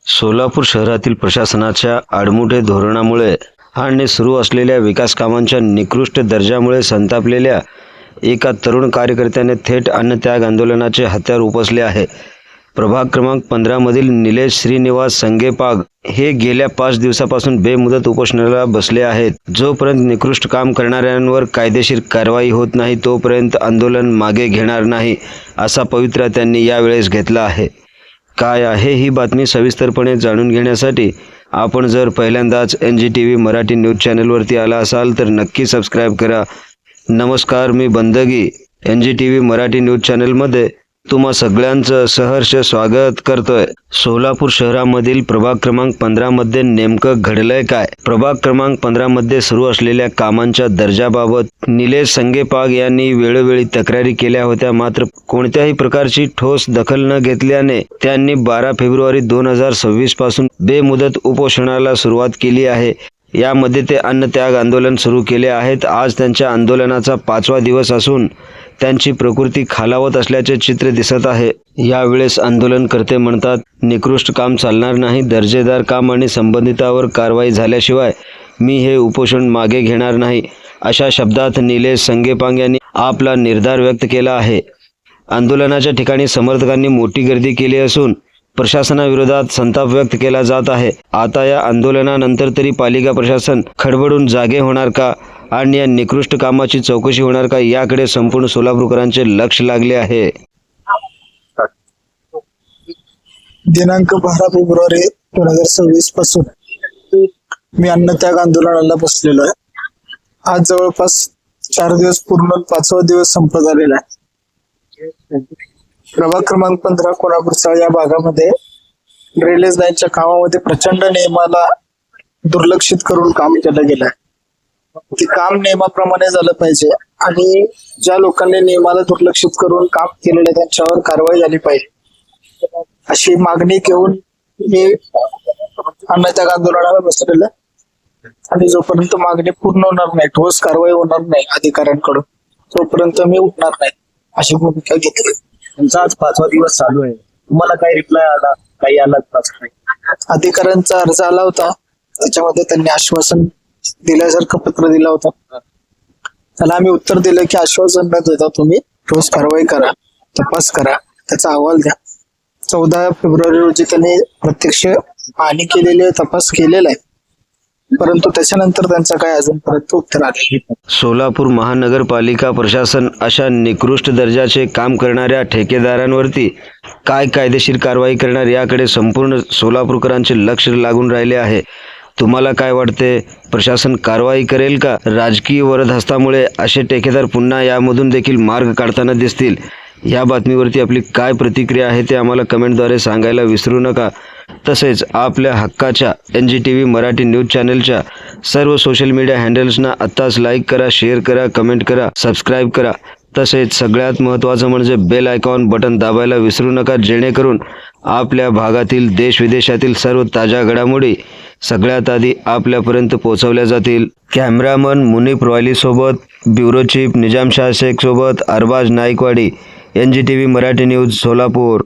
सोलापूर शहरातील प्रशासनाच्या आडमुठे धोरणामुळे आणि सुरू असलेल्या विकास कामांच्या निकृष्ट दर्जामुळे संतापलेल्या एका तरुण कार्यकर्त्याने थेट अन्नत्याग आंदोलनाचे हत्यार उपसले आहे. प्रभाग क्रमांक 15 मधील निलेश श्रीनिवास संगेपाग हे गेल्या 5 दिवसापासून बेमुदत उपोषणाला बसले आहेत. जोपर्यंत निकृष्ट काम करणाऱ्यांवर कायदेशीर कारवाई होत नाही तोपर्यंत आंदोलन मागे घेणार नाही, असा पवित्रा त्यांनी यावेळेस घेतला आहे. काय आहे ही बातमी सविस्तरपणे जाणून घेण्यासाठी आपण जर पहिल्यांदाच NGTV मराठी न्यूज चॅनलवरती आला असाल तर नक्की सबस्क्राईब करा. नमस्कार, मी बंदगी NGTV मराठी न्यूज चॅनलमध्ये तुम्हा सगळ्यांचं सहर्ष स्वागत करतोय. सोलापूर शहरामधील प्रभाग क्रमांक 15 मध्ये नेमकं घडलंय काय? प्रभाग क्रमांक 15 मध्ये सुरू असलेल्या कामांच्या दर्जाबाबत निलेश संगेपाग यांनी वेळोवेळी तक्रारी केल्या होत्या, मात्र कोणत्याही प्रकारची ठोस दखल न घेतल्याने त्यांनी 12 फेब्रुवारी 2026 पासून बेमुदत उपोषणाला सुरुवात केली आहे. यामध्ये ते अन्नत्याग आंदोलन सुरू केले आहेत. आज त्यांच्या आंदोलनाचा 5वा दिवस असून त्यांची प्रकृती खालावत असल्याचे चित्र दिसत आहे. यावेळेस आंदोलनकर्ते म्हणतात, निकृष्ट काम चालणार नाही, दर्जेदार काम आणि संबंधितावर कारवाई झाल्याशिवाय मी हे उपोषण मागे घेणार नाही, अशा शब्दात निलेश संगेपाग यांनी आपला निर्धार व्यक्त केला आहे. आंदोलनाच्या ठिकाणी समर्थकांनी मोठी गर्दी केली असून प्रशासनाविरोधात संताप व्यक्त केला जात आहे. आता या आंदोलनानंतर तरी पालिका प्रशासन खडबडून जागे होणार का आणि या निकृष्ट कामाची चौकशी होणार का, याकडे संपूर्ण सोलापूरकरांचे लक्ष लागले आहे. दिनांक 12 फेब्रुवारी 2026 पासून मी अन्नत्याग आंदोलनाला बसलेलो आहे. आज जवळपास 4 दिवस पूर्ण 5वा दिवस संपत आलेला आहे. प्रभाग क्रमांक 15 कोल्हापूरचा या भागामध्ये ड्रेनेज लाईनच्या कामामध्ये प्रचंड नियमाला दुर्लक्षित करून काम केलं गेलं आहे. ते काम नियमाप्रमाणे झालं पाहिजे आणि ज्या लोकांनी नियमाला दुर्लक्षित करून काम केलेलं आहे त्यांच्यावर कारवाई झाली पाहिजे, अशी मागणी घेऊन मी अन्नत्याग आंदोलनाला बसलेलं आहे. आणि जोपर्यंत मागणी पूर्ण होणार नाही, ठोस कारवाई होणार नाही अधिकाऱ्यांकडून, तोपर्यंत मी उठणार नाही, अशी भूमिका घेतली. तुमचा आज 5वा दिवस चालू आहे, तुम्हाला काही रिप्लाय आला, काही आला? अधिकाऱ्यांचा अर्ज आला होता, त्याच्यामध्ये त्यांनी आश्वासन दिल्यासारखं पत्र दिलं होतं. त्याला आम्ही उत्तर दिलं की आश्वासन न देता तुम्ही ठोस कारवाई करा, तपास करा, त्याचा अहवाल द्या. 14 फेब्रुवारी रोजी त्यांनी प्रत्यक्ष पाहणी केलेली आहे, तपास केलेला आहे, परंतु त्याच्यानंतर त्यांचा काय अजूनपर्यंत उत्तर आले. सोलापूर महानगरपालिका प्रशासन अशा निकृष्ट दर्जाचे काम करणाऱ्या ठेकेदारांवरती काय कायदेशीर कारवाई करणार, याकडे संपूर्ण सोलापूरकरांचे लक्ष लागून राहिले आहे. तुम्हाला काय वाटते, प्रशासन कारवाई करेल का? राजकीय वरदहस्तामुळे असे ठेकेदार पुन्हा यामधून देखील मार्ग काढताना दिसतील. या बातमीवरती आपली काय प्रतिक्रिया आहे ते आम्हाला कमेंटद्वारे सांगायला विसरू नका. तसेच आपल्या हक्काच्या NGTV मराठी न्यूज चॅनलच्या सर्व सोशल मीडिया हँडल्सना आत्ताच लाईक करा, शेअर करा, कमेंट करा, सबस्क्राईब करा. तसेच सगळ्यात महत्त्वाचं म्हणजे बेल आयकॉन बटन दाबायला विसरू नका, जेणेकरून आपल्या भागातील देश विदेशातील सर्व ताज्या घडामोडी सगळ्यात आधी आपल्यापर्यंत पोहोचवल्या जातील. कॅमेरामन मुनीप रॉयली सोबत, ब्युरो चीफ निजामशाह शेख सोबत अरबाज नाईकवाडी, NGTV मराठी न्यूज सोलापूर.